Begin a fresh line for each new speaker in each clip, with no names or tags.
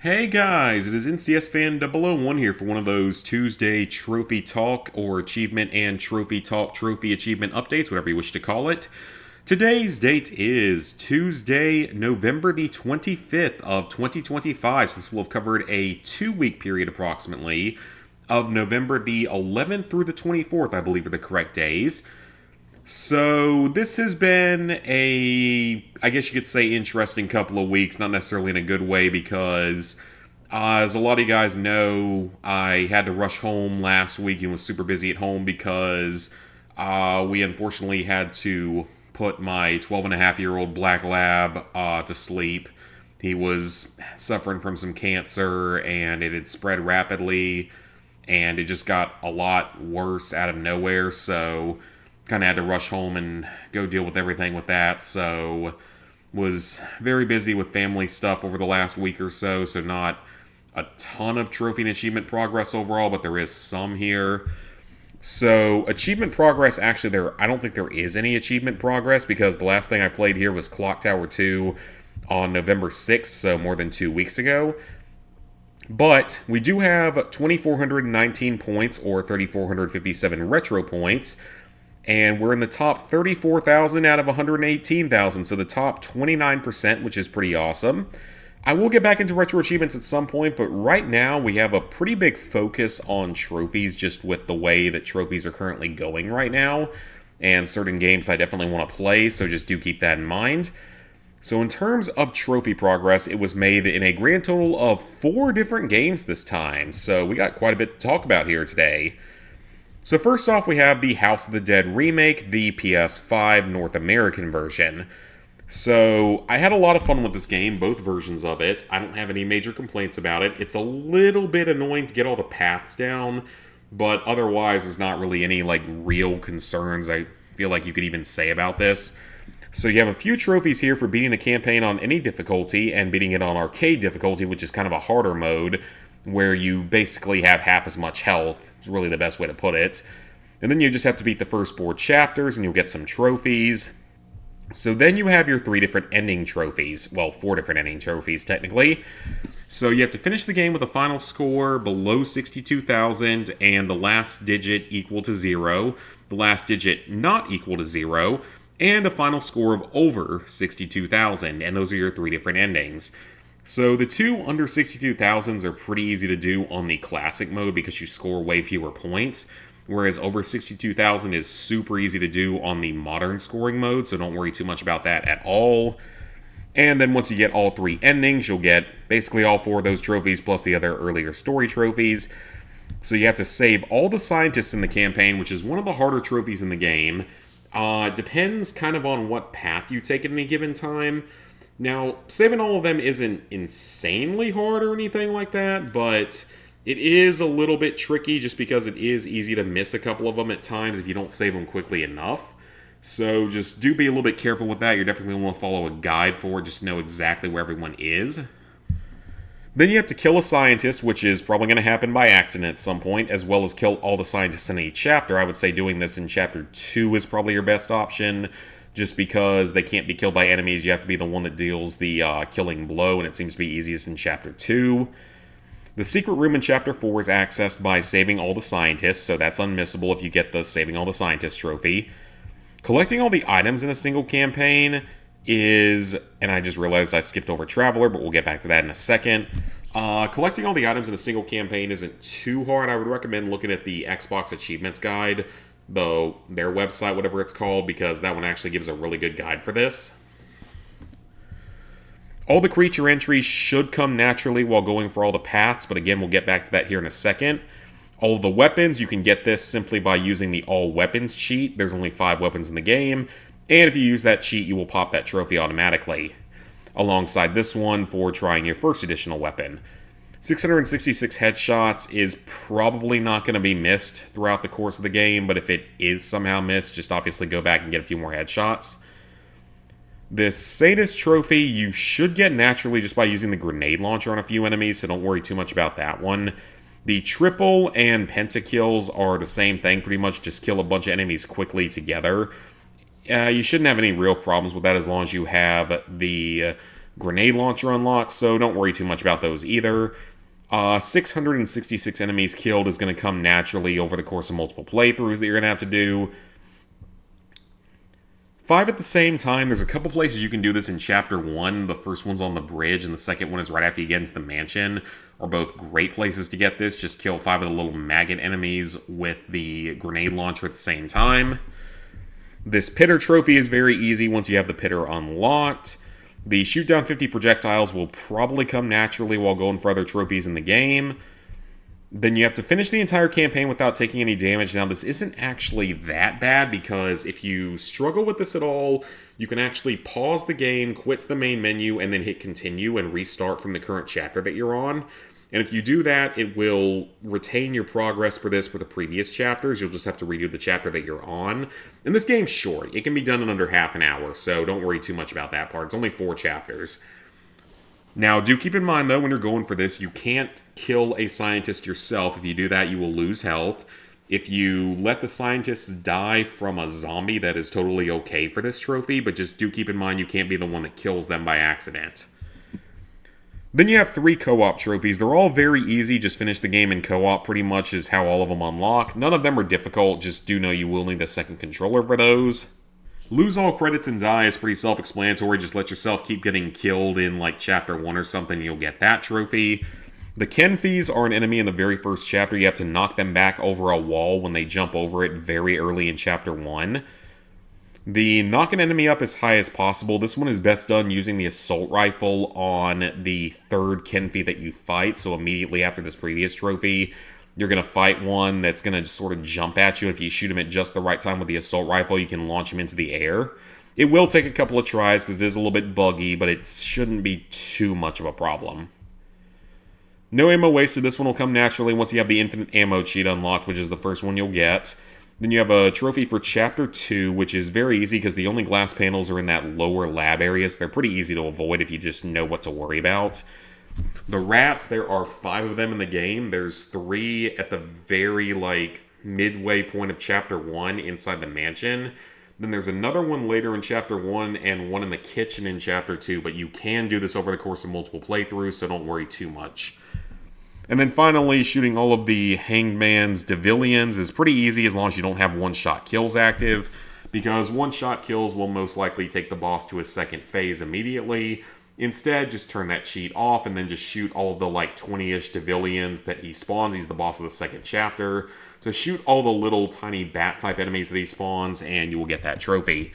Hey guys, it is NCS Fan 001 here for one of those Tuesday Trophy Talk or Achievement and Trophy Talk Trophy Achievement updates, whatever you wish to call it. Today's date is Tuesday, November the 25th of 2025, so this will have covered a 2-week period approximately of November the 11th through the 24th, I believe are the correct days. So this has been I guess you could say, interesting couple of weeks, not necessarily in a good way because, as a lot of you guys know, I had to rush home last week and was super busy at home because we unfortunately had to put my 12-and-a-half-year-old black lab to sleep. He was suffering from some cancer and it had spread rapidly and it just got a lot worse out of nowhere, so kind of had to rush home and go deal with everything with that. So was very busy with family stuff over the last week or so, so not a ton of trophy and achievement progress overall, but there is some here. So achievement progress, actually, I don't think there is any achievement progress because the last thing I played here was Clock Tower 2 on November 6th, so more than 2 weeks ago. But we do have 2,419 points, or 3,457 retro points, and we're in the top 34,000 out of 118,000, so the top 29%, which is pretty awesome. I will get back into retro achievements at some point, but right now we have a pretty big focus on trophies just with the way that trophies are currently going right now, and certain games I definitely want to play, so just do keep that in mind. So in terms of trophy progress, it was made in a grand total of 4 different games this time, so we got quite a bit to talk about here today. So first off, we have the House of the Dead remake, the PS5 North American version. So I had a lot of fun with this game, both versions of it. I don't have any major complaints about it. It's a little bit annoying to get all the paths down, but otherwise there's not really any real concerns I feel like you could even say about this. So you have a few trophies here for beating the campaign on any difficulty and beating it on arcade difficulty, which is kind of a harder mode, where you basically have half as much health. It's really the best way to put it. And then you just have to beat the first 4 chapters and you'll get some trophies. So then you have your 3 different ending trophies. Well, 4 different ending trophies, technically. So you have to finish the game with a final score below 62,000 and the last digit equal to 0, the last digit not equal to 0, and a final score of over 62,000. And those are your 3 different endings. So the 2 under 62,000s are pretty easy to do on the classic mode because you score way fewer points, whereas over 62,000 is super easy to do on the modern scoring mode, so don't worry too much about that at all. And then once you get all 3 endings, you'll get basically all 4 of those trophies plus the other earlier story trophies. So you have to save all the scientists in the campaign, which is one of the harder trophies in the game. Depends kind of on what path you take at any given time. Now, saving all of them isn't insanely hard or anything like that, but it is a little bit tricky just because it is easy to miss a couple of them at times if you don't save them quickly enough. So just do be a little bit careful with that. You're definitely going to want to follow a guide for it, just to know exactly where everyone is. Then you have to kill a scientist, which is probably going to happen by accident at some point, as well as kill all the scientists in each chapter. I would say doing this in Chapter 2 is probably your best option, just because they can't be killed by enemies. You have to be the one that deals the killing blow, and it seems to be easiest in Chapter 2. The secret room in Chapter 4 is accessed by saving all the scientists, so that's unmissable if you get the Saving All the Scientists trophy. Collecting all the items in a single campaign is, and I just realized I skipped over Traveler, but we'll get back to that in a second. Collecting all the items in a single campaign isn't too hard. I would recommend looking at the Xbox Achievements Guide, though their website, whatever it's called, because that one actually gives a really good guide for this. All the creature entries should come naturally while going for all the paths, but again, we'll get back to that here in a second. All of the weapons, you can get this simply by using the All Weapons cheat. There's only 5 weapons in the game, and if you use that cheat, you will pop that trophy automatically, alongside this one for trying your first additional weapon. 666 headshots is probably not going to be missed throughout the course of the game, but if it is somehow missed, just obviously go back and get a few more headshots. This Sadist trophy you should get naturally just by using the grenade launcher on a few enemies, so don't worry too much about that one. The triple and pentakills are the same thing, pretty much just kill a bunch of enemies quickly together. You shouldn't have any real problems with that as long as you have the grenade launcher unlocked, so don't worry too much about those either. 666 enemies killed is going to come naturally over the course of multiple playthroughs that you're going to have to do. 5 at the same time. There's a couple places you can do this in Chapter 1. The first one's on the bridge, and the second one is right after you get into the mansion. Are both great places to get this. Just kill 5 of the little maggot enemies with the grenade launcher at the same time. This pitter trophy is very easy once you have the pitter unlocked. The shoot down 50 projectiles will probably come naturally while going for other trophies in the game. Then you have to finish the entire campaign without taking any damage. Now, this isn't actually that bad, because if you struggle with this at all, you can actually pause the game, quit the main menu, and then hit continue and restart from the current chapter that you're on. And if you do that, it will retain your progress for this for the previous chapters. You'll just have to redo the chapter that you're on. And this game's short. It can be done in under half an hour, so don't worry too much about that part. It's only 4 chapters. Now, do keep in mind, though, when you're going for this, you can't kill a scientist yourself. If you do that, you will lose health. If you let the scientists die from a zombie, that is totally okay for this trophy, but just do keep in mind you can't be the one that kills them by accident. Then you have 3 co-op trophies. They're all very easy. Just finish the game in co-op, pretty much is how all of them unlock. None of them are difficult. Just do know you will need a second controller for those. Lose all credits and die is pretty self-explanatory. Just let yourself keep getting killed in like Chapter 1 or something, and you'll get that trophy. The Kenfies are an enemy in the very first chapter. You have to knock them back over a wall when they jump over it very early in Chapter 1. The knock an enemy up as high as possible. This one is best done using the assault rifle on the third Kenfie that you fight. So immediately after this previous trophy, you're going to fight one that's going to just sort of jump at you. If you shoot him at just the right time with the assault rifle, you can launch him into the air. It will take a couple of tries because it is a little bit buggy, but it shouldn't be too much of a problem. No ammo wasted. This one will come naturally once you have the infinite ammo cheat unlocked, which is the first one you'll get. Then you have a trophy for Chapter 2, which is very easy because the only glass panels are in that lower lab area, so they're pretty easy to avoid if you just know what to worry about. The rats, there are 5 of them in the game. There's 3 at the very, midway point of Chapter 1 inside the mansion. Then there's another one later in Chapter 1 and one in the kitchen in Chapter 2, but you can do this over the course of multiple playthroughs, so don't worry too much. And then finally, shooting all of the Hanged Man's Devilians is pretty easy as long as you don't have one-shot kills active, because one-shot kills will most likely take the boss to his second phase immediately. Instead, just turn that cheat off and then just shoot all of the 20-ish Devilians that he spawns. He's the boss of the second chapter. So shoot all the little tiny bat-type enemies that he spawns and you will get that trophy.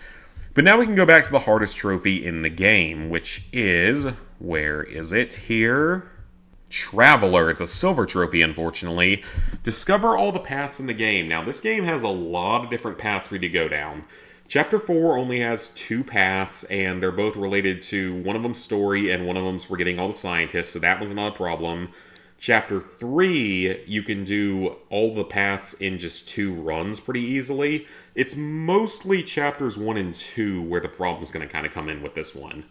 But now we can go back to the hardest trophy in the game, which is... where is it? Here... Traveler. It's a silver trophy, unfortunately. Discover all the paths in the game. Now, this game has a lot of different paths for you to go down. Chapter 4 only has 2 paths, and they're both related to one of them's story, and one of them's for getting all the scientists, so that was not a problem. Chapter 3, you can do all the paths in just 2 runs pretty easily. It's mostly Chapters 1 and 2 where the problem's going to kind of come in with this one.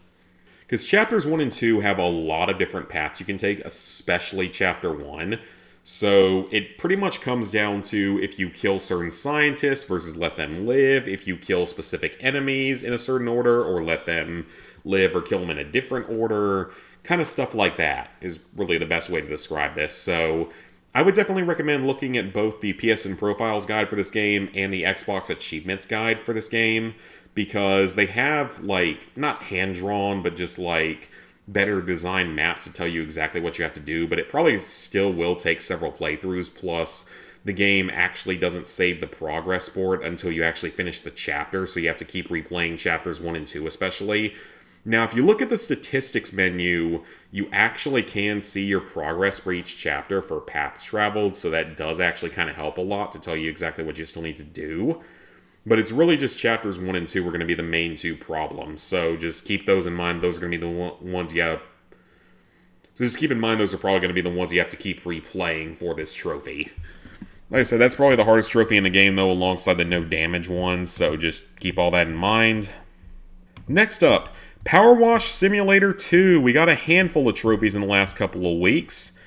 Because Chapters 1 and 2 have a lot of different paths you can take, especially Chapter 1. So it pretty much comes down to if you kill certain scientists versus let them live, if you kill specific enemies in a certain order, or let them live or kill them in a different order. Kind of stuff like that is really the best way to describe this. So I would definitely recommend looking at both the PSN Profiles guide for this game and the Xbox Achievements guide for this game, because they have, not hand-drawn, but just, better designed maps to tell you exactly what you have to do, but it probably still will take several playthroughs, plus the game actually doesn't save the progress for it until you actually finish the chapter, so you have to keep replaying Chapters 1 and 2 especially. Now, if you look at the statistics menu, you actually can see your progress for each chapter for paths traveled, so that does actually kind of help a lot to tell you exactly what you still need to do. But it's really just Chapters 1 and 2 are going to be the main 2 problems. So just keep those in mind. Those are going to be the ones you have... So just keep in mind those are probably going to be the ones you have to keep replaying for this trophy. Like I said, that's probably the hardest trophy in the game, though, alongside the no damage ones. So just keep all that in mind. Next up, Power Wash Simulator 2. We got a handful of trophies in the last couple of weeks.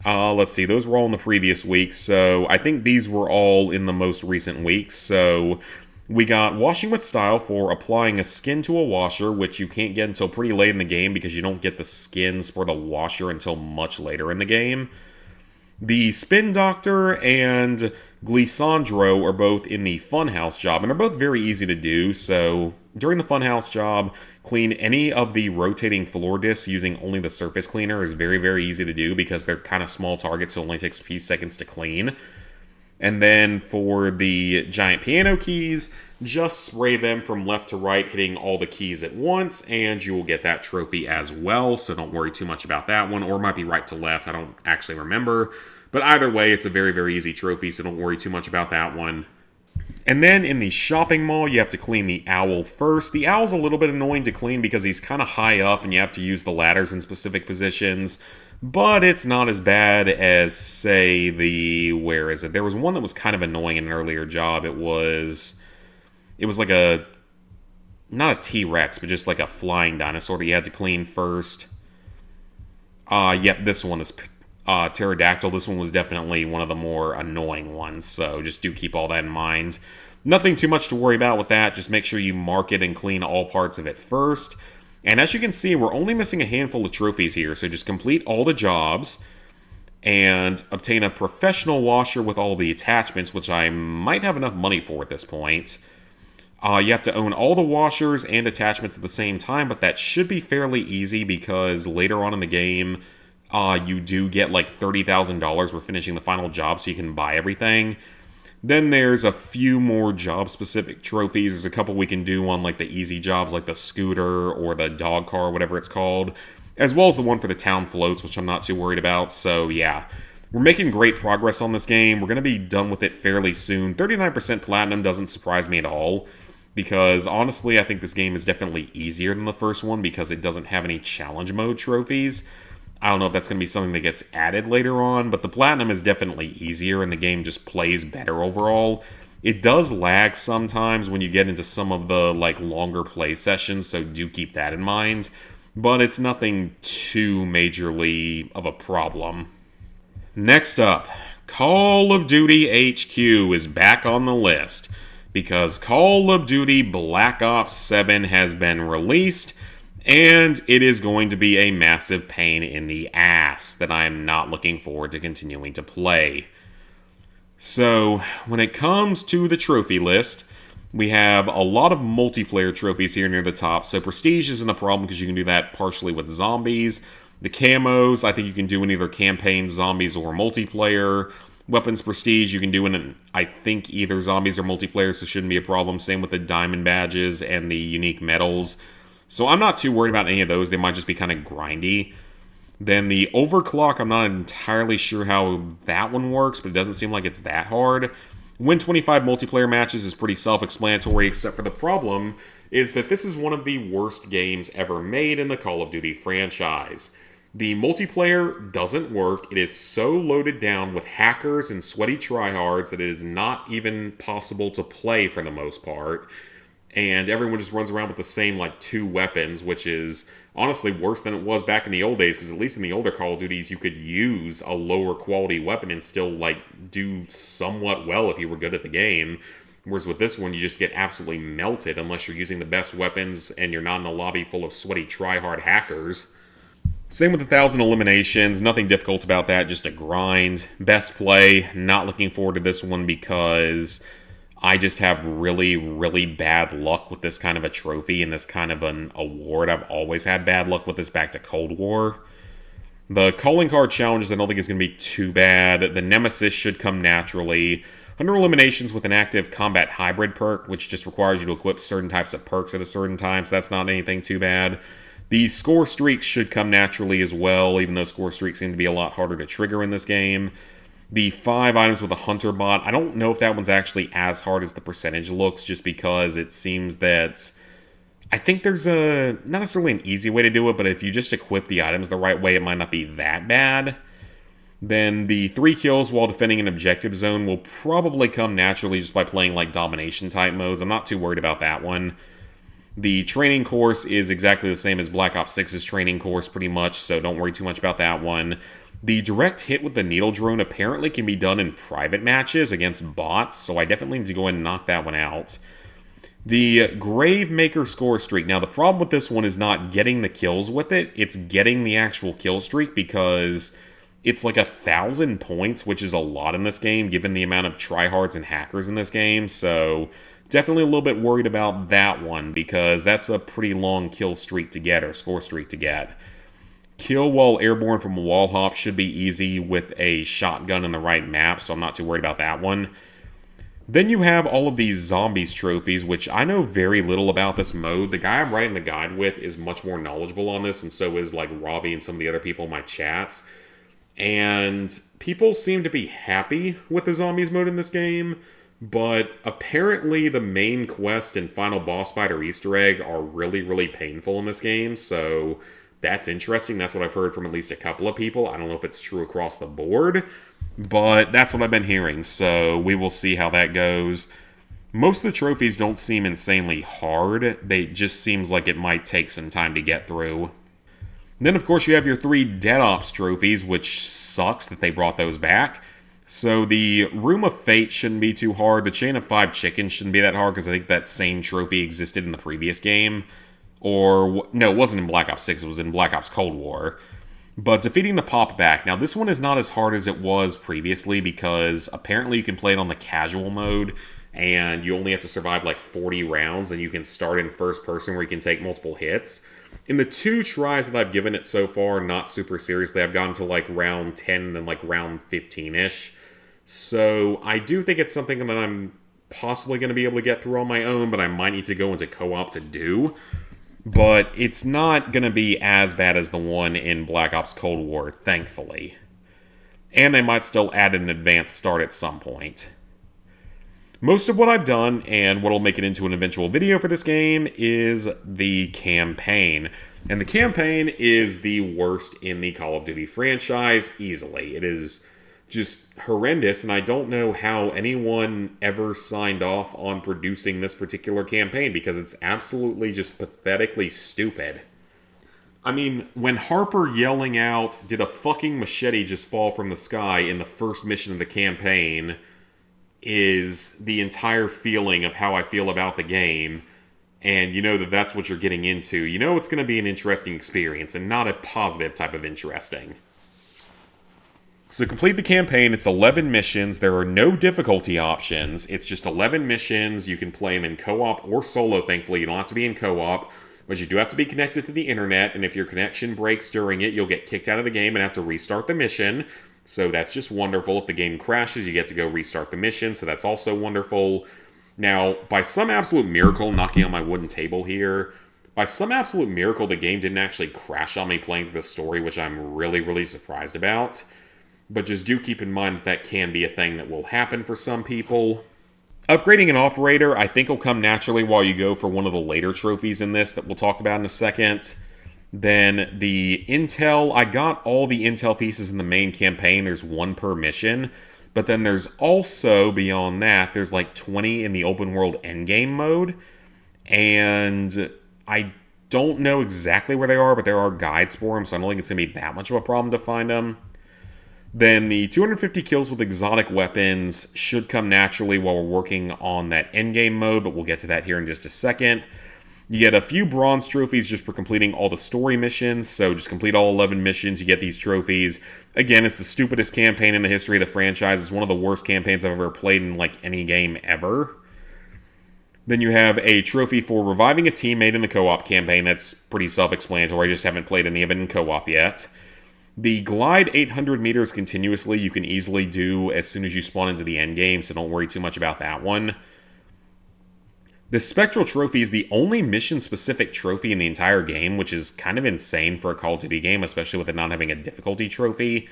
Let's see, those were all in the previous week, so I think these were all in the most recent weeks. So We got Washing with Style for applying a skin to a washer, which you can't get until pretty late in the game because you don't get the skins for the washer until much later in the game. The Spin Doctor and Glissandro are both in the Funhouse job, and they're both very easy to do. So during the Funhouse job, clean any of the rotating floor discs using only the surface cleaner is very, very easy to do because they're kind of small targets, so it only takes a few seconds to clean. And then for the giant piano keys, just spray them from left to right, hitting all the keys at once, and you will get that trophy as well, so don't worry too much about that one, or it might be right to left, I don't actually remember. But either way, it's a very, very easy trophy, so don't worry too much about that one. And then in the shopping mall, you have to clean the owl first. The owl's a little bit annoying to clean because he's kind of high up, and you have to use the ladders in specific positions. But it's not as bad as, say, where is it? There was one that was kind of annoying in an earlier job. It was like not a T-Rex, but just like a flying dinosaur that you had to clean first. Yep, this one is Pterodactyl. This one was definitely one of the more annoying ones, so just do keep all that in mind. Nothing too much to worry about with that. Just make sure you mark it and clean all parts of it first. And as you can see, we're only missing a handful of trophies here, so just complete all the jobs and obtain a professional washer with all the attachments, which I might have enough money for at this point. You have to own all the washers and attachments at the same time, but that should be fairly easy because later on in the game, you do get like $30,000 for finishing the final job, so you can buy everything. Then there's a few more job-specific trophies. There's a couple we can do on like the easy jobs, like the scooter or the dog car, whatever it's called, as well as the one for the town floats, which I'm not too worried about. So yeah, we're making great progress on this game. We're going to be done with it fairly soon. 39% platinum doesn't surprise me at all, because honestly, I think this game is definitely easier than the first one because it doesn't have any challenge mode trophies. I don't know if that's going to be something that gets added later on, but the Platinum is definitely easier and the game just plays better overall. It does lag sometimes when you get into some of the like longer play sessions, so do keep that in mind, but it's nothing too majorly of a problem. Next up, Call of Duty HQ is back on the list because Call of Duty Black Ops 7 has been released, and it is going to be a massive pain in the ass that I am not looking forward to continuing to play. So, when it comes to the trophy list, we have a lot of multiplayer trophies here near the top. So Prestige isn't a problem because you can do that partially with zombies. The camos, I think you can do in either campaign, zombies, or multiplayer. Weapons Prestige, you can do in, I think, either zombies or multiplayer, so it shouldn't be a problem. Same with the diamond badges and the unique medals. So I'm not too worried about any of those. They might just be kind of grindy. Then the overclock, I'm not entirely sure how that one works, but it doesn't seem like it's that hard. Win 25 multiplayer matches is pretty self-explanatory, except for the problem is that this is one of the worst games ever made in the Call of Duty franchise. The multiplayer doesn't work. It is so loaded down with hackers and sweaty tryhards that it is not even possible to play for the most part. And everyone just runs around with the same, like, 2 weapons, which is honestly worse than it was back in the old days, because at least in the older Call of Duties, you could use a lower quality weapon and still, like, do somewhat well if you were good at the game. Whereas with this one, you just get absolutely melted unless you're using the best weapons and you're not in a lobby full of sweaty tryhard hackers. Same with 1,000 eliminations, nothing difficult about that, just a grind. Best play, not looking forward to this one because I just have really, really bad luck with this kind of a trophy and this kind of an award. I've always had bad luck with this back to Cold War. The calling card challenges I don't think is going to be too bad. The Nemesis should come naturally. 100 eliminations with an active combat hybrid perk, which just requires you to equip certain types of perks at a certain time, so that's not anything too bad. The score streaks should come naturally as well, even though score streaks seem to be a lot harder to trigger in this game. The 5 items with a hunter bot, I don't know if that one's actually as hard as the percentage looks, just because it seems that I think there's not necessarily an easy way to do it, but if you just equip the items the right way, it might not be that bad. Then the 3 kills while defending an objective zone will probably come naturally just by playing like domination type modes. I'm not too worried about that one. The training course is exactly the same as Black Ops 6's training course pretty much, so don't worry too much about that one. The direct hit with the needle drone apparently can be done in private matches against bots, so I definitely need to go ahead and knock that one out. The Gravemaker score streak. Now, the problem with this one is not getting the kills with it, it's getting the actual kill streak, because it's like 1,000 points, which is a lot in this game, given the amount of tryhards and hackers in this game. So, definitely a little bit worried about that one, because that's a pretty long kill streak to get, or score streak to get. Kill while airborne from a wall hop should be easy with a shotgun in the right map, so I'm not too worried about that one. Then you have all of these zombies trophies, which I know very little about this mode. The guy I'm writing the guide with is much more knowledgeable on this, and so is like Robbie and some of the other people in my chats. And people seem to be happy with the zombies mode in this game, but apparently the main quest and final boss fight or Easter egg are really, really painful in this game, so that's interesting. That's what I've heard from at least a couple of people. I don't know if it's true across the board, but that's what I've been hearing, so we will see how that goes. Most of the trophies don't seem insanely hard. They just seems like it might take some time to get through. Then, of course, you have your 3 Dead Ops trophies, which sucks that they brought those back. So the Room of Fate shouldn't be too hard. The Chain of 5 Chickens shouldn't be that hard, because I think that same trophy existed in the previous game. Or, no, it wasn't in Black Ops 6, it was in Black Ops Cold War. But defeating the Pop Back. Now, this one is not as hard as it was previously, because apparently you can play it on the casual mode, and you only have to survive like 40 rounds, and you can start in first person where you can take multiple hits. In the 2 tries that I've given it so far, not super seriously, I've gotten to like round 10 and then like round 15-ish. So I do think it's something that I'm possibly going to be able to get through on my own, but I might need to go into co-op to do. But it's not going to be as bad as the one in Black Ops Cold War, thankfully. And they might still add an advanced start at some point. Most of what I've done, and what will make it into an eventual video for this game, is the campaign. And the campaign is the worst in the Call of Duty franchise, easily. It is just horrendous, and I don't know how anyone ever signed off on producing this particular campaign, because it's absolutely just pathetically stupid. I mean, when Harper yelling out, "Did a fucking machete just fall from the sky?" in the first mission of the campaign is the entire feeling of how I feel about the game, and you know that that's what you're getting into. You know it's going to be an interesting experience, and not a positive type of interesting. So complete the campaign. It's 11 missions. There are no difficulty options. It's just 11 missions. You can play them in co-op or solo, thankfully. You don't have to be in co-op, but you do have to be connected to the internet, and if your connection breaks during it, you'll get kicked out of the game and have to restart the mission. So that's just wonderful. If the game crashes, you get to go restart the mission, so that's also wonderful. Now, by some absolute miracle, knocking on my wooden table here, by some absolute miracle, the game didn't actually crash on me playing through the story, which I'm really, really surprised about. But just do keep in mind that that can be a thing that will happen for some people. Upgrading an operator, I think, will come naturally while you go for one of the later trophies in this that we'll talk about in a second. Then the intel, I got all the intel pieces in the main campaign. There's 1 per mission. But then there's also, beyond that, there's like 20 in the open world endgame mode. And I don't know exactly where they are, but there are guides for them, so I don't think it's going to be that much of a problem to find them. Then the 250 kills with exotic weapons should come naturally while we're working on that endgame mode, but we'll get to that here in just a second. You get a few bronze trophies just for completing all the story missions, so just complete all 11 missions, you get these trophies. Again, it's the stupidest campaign in the history of the franchise. It's one of the worst campaigns I've ever played in like any game ever. Then you have a trophy for reviving a teammate in the co-op campaign. That's pretty self-explanatory, I just haven't played any of it in co-op yet. The glide 800 meters continuously you can easily do as soon as you spawn into the endgame, so don't worry too much about that one. The Spectral Trophy is the only mission-specific trophy in the entire game, which is kind of insane for a Call of Duty game, especially with it not having a difficulty trophy.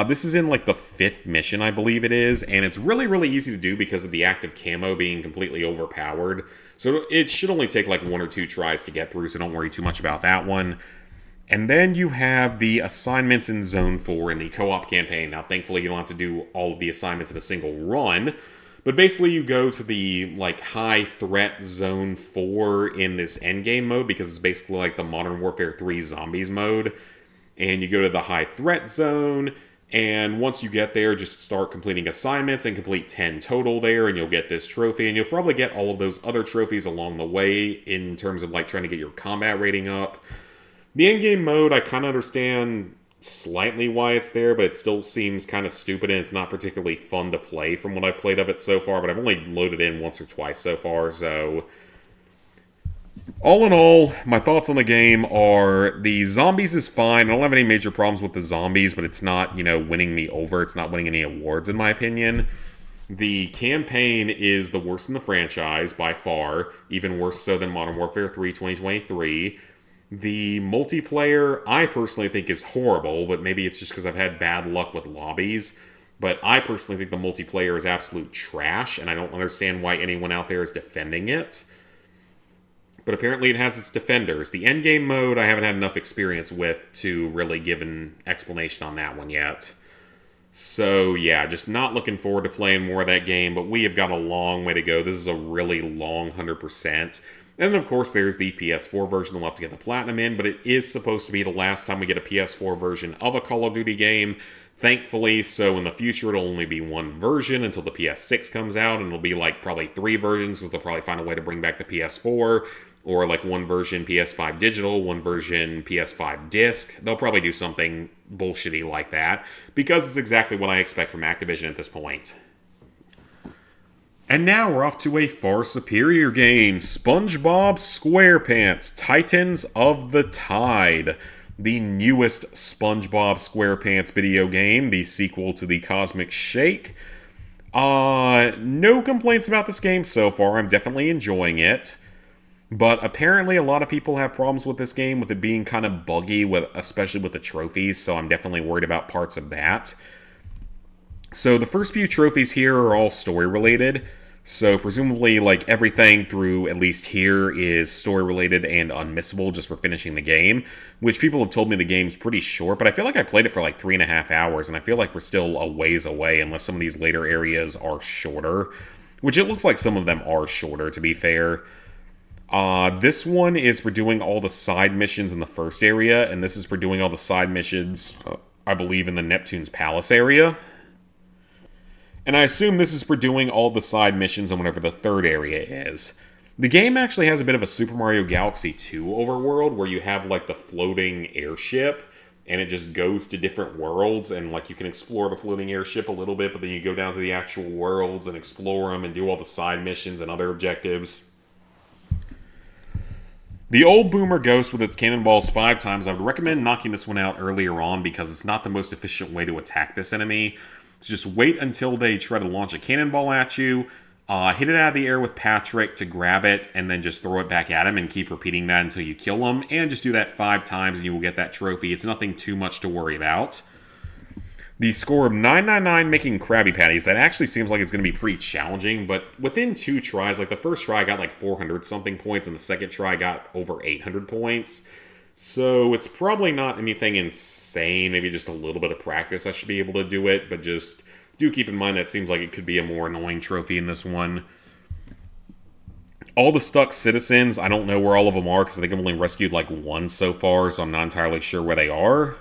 This is in like the 5th mission, I believe it is, and it's really, really easy to do because of the active camo being completely overpowered. So it should only take like 1 or 2 tries to get through, so don't worry too much about that one. And then you have the assignments in Zone 4 in the co-op campaign. Now, thankfully, you don't have to do all of the assignments in a single run. But basically, you go to the like high threat Zone 4 in this endgame mode, because it's basically like the Modern Warfare 3 Zombies mode. And you go to the high threat zone, And once you get there, just start completing assignments and complete 10 total there, and you'll get this trophy. And you'll probably get all of those other trophies along the way in terms of like trying to get your combat rating up. The endgame mode, I kind of understand slightly why it's there, but it still seems kind of stupid, and it's not particularly fun to play from what I've played of it so far. But I've only loaded in once or twice so far, so all in all, my thoughts on the game are the zombies is fine. I don't have any major problems with the zombies, but it's not, winning me over. It's not winning any awards, in my opinion. The campaign is the worst in the franchise by far, even worse so than Modern Warfare 3 2023. The multiplayer, I personally think, is horrible, but maybe it's just because I've had bad luck with lobbies. But I personally think the multiplayer is absolute trash, and I don't understand why anyone out there is defending it. But apparently it has its defenders. The endgame mode I haven't had enough experience with to really give an explanation on that one yet. So yeah, just not looking forward to playing more of that game, but we have got a long way to go. This is a really long 100%. And then of course there's the PS4 version we'll have to get the Platinum in, but it is supposed to be the last time we get a PS4 version of a Call of Duty game. Thankfully, so in the future it'll only be one version until the PS6 comes out, and it'll be like probably 3 versions, because they'll probably find a way to bring back the PS4. Or like one version PS5 digital, one version PS5 disc. They'll probably do something bullshitty like that, because it's exactly what I expect from Activision at this point. And now we're off to a far superior game, SpongeBob SquarePants, Titans of the Tide. The newest SpongeBob SquarePants video game, the sequel to the Cosmic Shake. No complaints about this game so far. I'm definitely enjoying it. But apparently a lot of people have problems with this game, with it being kind of buggy, especially with the trophies, so I'm definitely worried about parts of that. So the first few trophies here are all story-related, so presumably like everything through at least here is story-related and unmissable just for finishing the game, which people have told me the game's pretty short, but I feel like I played it for like 3.5 hours, and I feel like we're still a ways away unless some of these later areas are shorter, which it looks like some of them are shorter, to be fair. This one is for doing all the side missions in the first area, and this is for doing all the side missions, I believe, in the Neptune's Palace area. And I assume this is for doing all the side missions in whatever the third area is. The game actually has a bit of a Super Mario Galaxy 2 overworld, where you have, like, the floating airship, and it just goes to different worlds, and, like, you can explore the floating airship a little bit, but then you go down to the actual worlds and explore them and do all the side missions and other objectives. The old boomer ghost with its cannonballs 5 times, I would recommend knocking this one out earlier on, because it's not the most efficient way to attack this enemy. So just wait until they try to launch a cannonball at you, hit it out of the air with Patrick to grab it, and then just throw it back at him and keep repeating that until you kill him. And just do that 5 times and you will get that trophy. It's nothing too much to worry about. The score of 999 making Krabby Patties, that actually seems like it's going to be pretty challenging, but within 2 tries, like the first try I got like 400 something points, and the second try I got over 800 points. So it's probably not anything insane, maybe just a little bit of practice I should be able to do it, but just do keep in mind that seems like it could be a more annoying trophy in this one. All the stuck citizens, I don't know where all of them are, because I think I've only rescued like 1 so far, so I'm not entirely sure where they are.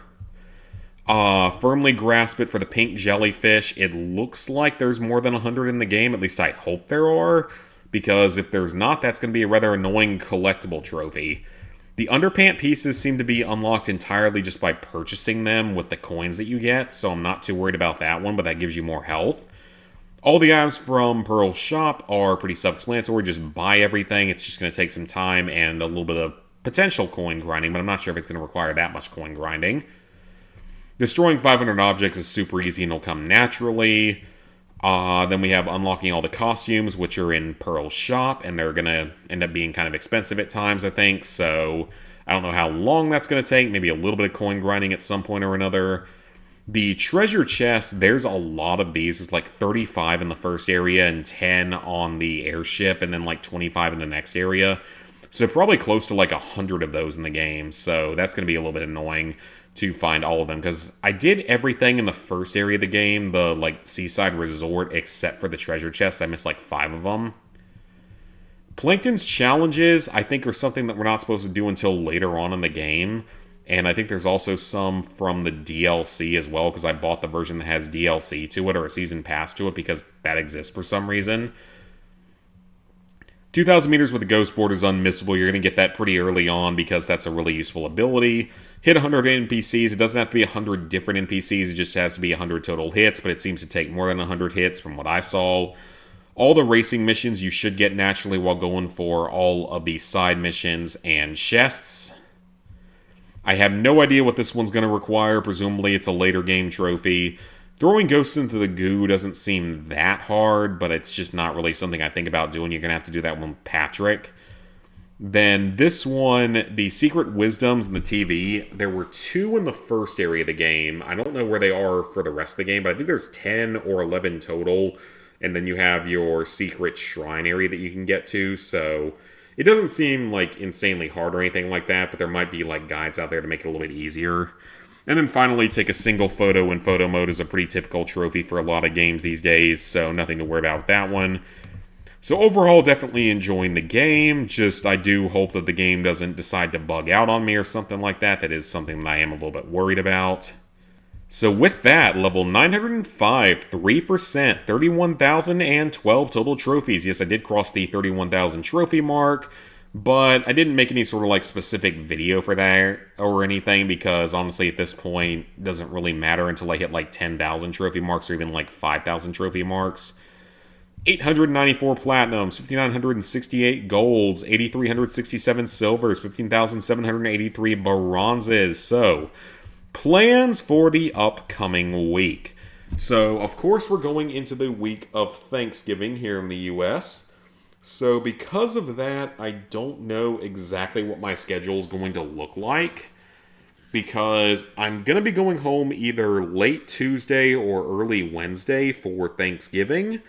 Firmly grasp it for the pink jellyfish. It looks like there's more than 100 in the game, at least I hope there are, because if there's not, that's going to be a rather annoying collectible trophy. The underpant pieces seem to be unlocked entirely just by purchasing them with the coins that you get, so I'm not too worried about that one, but that gives you more health. All the items from Pearl's shop are pretty self-explanatory. Just buy everything. It's just going to take some time and a little bit of potential coin grinding, but I'm not sure if it's going to require that much coin grinding. Destroying 500 objects is super easy and will come naturally. Then we have unlocking all the costumes, which are in Pearl's shop, and they're going to end up being kind of expensive at times, I think. So I don't know how long that's going to take. Maybe a little bit of coin grinding at some point or another. The treasure chest, there's a lot of these. It's like 35 in the first area and 10 on the airship, and then like 25 in the next area. So probably close to like 100 of those in the game. So that's going to be a little bit annoying to find all of them, because I did everything in the first area of the game, the like seaside resort, except for the treasure chest. I missed like 5 of them. Plankton's challenges, I think, are something that we're not supposed to do until later on in the game. And I think there's also some from the DLC as well, because I bought the version that has DLC to it, or a season pass to it, because that exists for some reason. 2,000 meters with the Ghost Board is unmissable. You're going to get that pretty early on because that's a really useful ability. Hit 100 NPCs. It doesn't have to be 100 different NPCs. It just has to be 100 total hits, but it seems to take more than 100 hits from what I saw. All the racing missions you should get naturally while going for all of the side missions and chests. I have no idea what this one's going to require. Presumably it's a later game trophy. Throwing ghosts into the goo doesn't seem that hard, but it's just not really something I think about doing. You're going to have to do that one with Patrick. Then this one, the Secret Wisdoms and the TV, there were 2 in the first area of the game. I don't know where they are for the rest of the game, but I think there's 10 or 11 total. And then you have your secret shrine area that you can get to, so it doesn't seem like insanely hard or anything like that, but there might be like guides out there to make it a little bit easier. And then finally, take a single photo in photo mode is a pretty typical trophy for a lot of games these days, so nothing to worry about with that one. So overall, definitely enjoying the game. Just, I do hope that the game doesn't decide to bug out on me or something like that. That is something that I am a little bit worried about. So with that, level 905, 3%, 31,012 total trophies. Yes, I did cross the 31,000 trophy mark, but I didn't make any sort of like specific video for that or anything because honestly at this point it doesn't really matter until I hit like 10,000 trophy marks or even like 5,000 trophy marks. 894 platinums, 5,968 golds, 8,367 silvers, 15,783 bronzes. So, plans for the upcoming week. So, of course, we're going into the week of Thanksgiving here in the US. So, because of that, I don't know exactly what my schedule is going to look like. Because I'm going to be going home either late Tuesday or early Wednesday for Thanksgiving.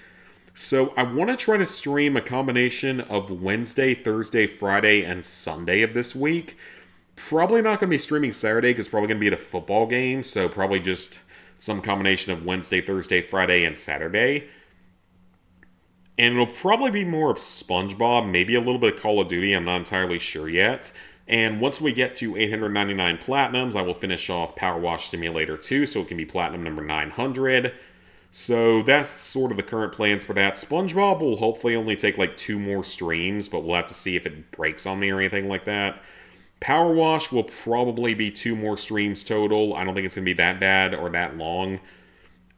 So, I want to try to stream a combination of Wednesday, Thursday, Friday, and Sunday of this week. Probably not going to be streaming Saturday because probably going to be at a football game. So probably just some combination of Wednesday, Thursday, Friday, and Saturday. And it'll probably be more of SpongeBob, maybe a little bit of Call of Duty. I'm not entirely sure yet. And once we get to 899 platinums, I will finish off Power Wash Simulator 2. So it can be platinum number 900. So that's sort of the current plans for that. SpongeBob will hopefully only take like 2 more streams. But we'll have to see if it breaks on me or anything like that. Power Wash will probably be 2 more streams total. I don't think it's going to be that bad or that long.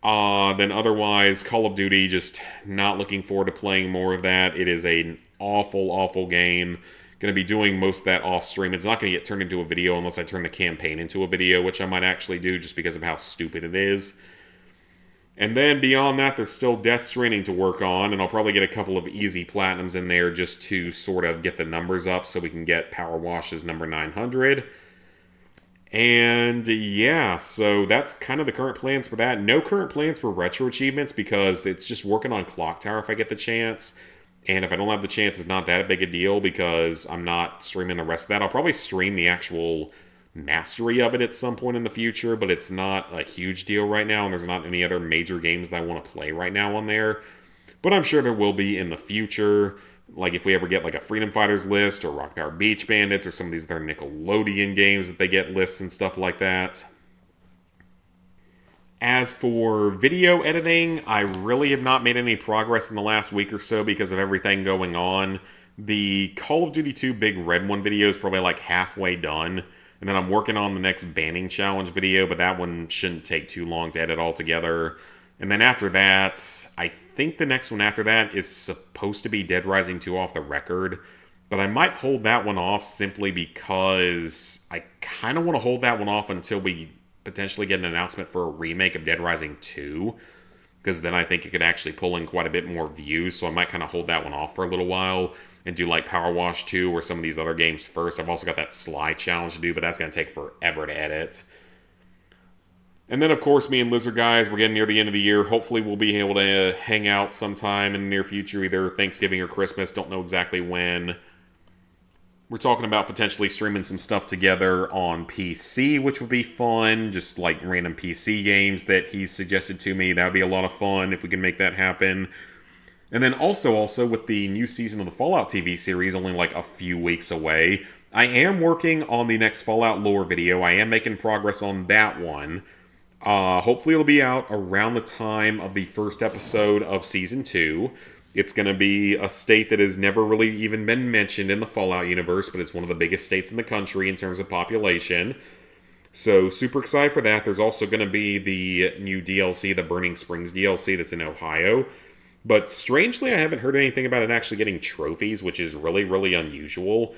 Then otherwise, Call of Duty, just not looking forward to playing more of that. It is an awful, awful game. Going to be doing most of that off stream. It's not going to get turned into a video unless I turn the campaign into a video, which I might actually do just because of how stupid it is. And then beyond that, there's still Death Stranding to work on, and I'll probably get a couple of easy platinums in there just to sort of get the numbers up so we can get Power Wash's number 900. And yeah, so that's kind of the current plans for that. No current plans for Retro Achievements because it's just working on Clock Tower if I get the chance. And if I don't have the chance, it's not that big a deal because I'm not streaming the rest of that. I'll probably stream the actual mastery of it at some point in the future, but it's not a huge deal right now, and there's not any other major games that I want to play right now on there. But I'm sure there will be in the future, like if we ever get like a Freedom Fighters list or Rock Power Beach Bandits or some of these other Nickelodeon games that they get lists and stuff like that. As for video editing, I really have not made any progress in the last week or so because of everything going on. The Call of Duty 2 Big Red One video is probably like halfway done. And then I'm working on the next banning challenge video, but that one shouldn't take too long to edit altogether. And then after that, I think the next one after that is supposed to be Dead Rising 2 Off the Record. But I might hold that one off simply because I kind of want to hold that one off until we potentially get an announcement for a remake of Dead Rising 2. Because then I think it could actually pull in quite a bit more views, so I might kind of hold that one off for a little while and do like Power Wash 2 or some of these other games first. I've also got that Sly challenge to do, but that's going to take forever to edit. And then, of course, me and Lizard Guys, we're getting near the end of the year. Hopefully we'll be able to hang out sometime in the near future, either Thanksgiving or Christmas. Don't know exactly when. We're talking about potentially streaming some stuff together on PC, which would be fun. Just like random PC games that he's suggested to me. That would be a lot of fun if we can make that happen. And then also with the new season of the Fallout TV series only like a few weeks away, I am working on the next Fallout lore video. I am making progress on that one. Hopefully it'll be out around the time of the first episode of Season 2. It's going to be a state that has never really even been mentioned in the Fallout universe, but it's one of the biggest states in the country in terms of population. So, super excited for that. There's also going to be the new DLC, the Burning Springs DLC that's in Ohio. But strangely, I haven't heard anything about it actually getting trophies, which is really, really unusual.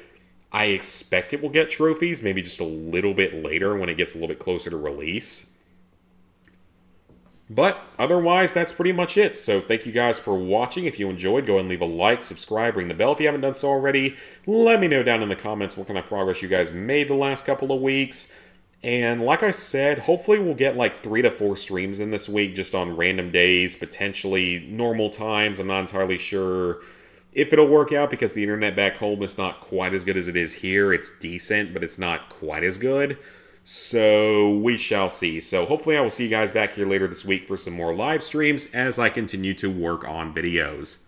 I expect it will get trophies, maybe just a little bit later when it gets a little bit closer to release. But otherwise, that's pretty much it. So thank you guys for watching. If you enjoyed, go ahead and leave a like, subscribe, ring the bell if you haven't done so already. Let me know down in the comments what kind of progress you guys made the last couple of weeks. And like I said, hopefully we'll get like 3 to 4 streams in this week just on random days, potentially normal times. I'm not entirely sure if it'll work out because the internet back home is not quite as good as it is here. It's decent, but it's not quite as good. So we shall see. So hopefully I will see you guys back here later this week for some more live streams as I continue to work on videos.